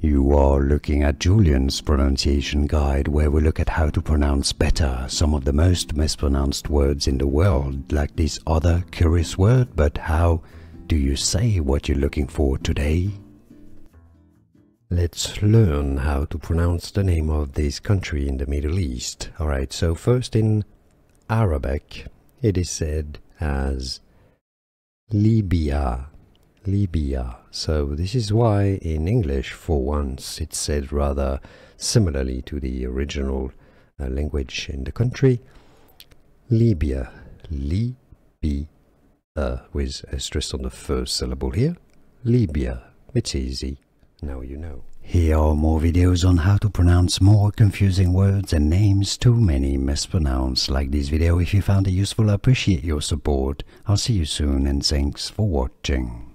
You are looking at Julian's pronunciation guide, where we look at how to pronounce better some of the most mispronounced words in the world, like this other curious word. But how do you say what you're looking for today? Let's learn how to pronounce the name of this country in the Middle East. Alright, so first in Arabic, it is said as Libya. Libya. So this is why in English, for once, it's said rather similarly to the original language in the country. Libya. Libya. With a stress on the first syllable here. Libya. It's easy. Now you know. Here are more videos on how to pronounce more confusing words and names too many mispronounced. Like this video if you found it useful. I appreciate your support. I'll see you soon and thanks for watching.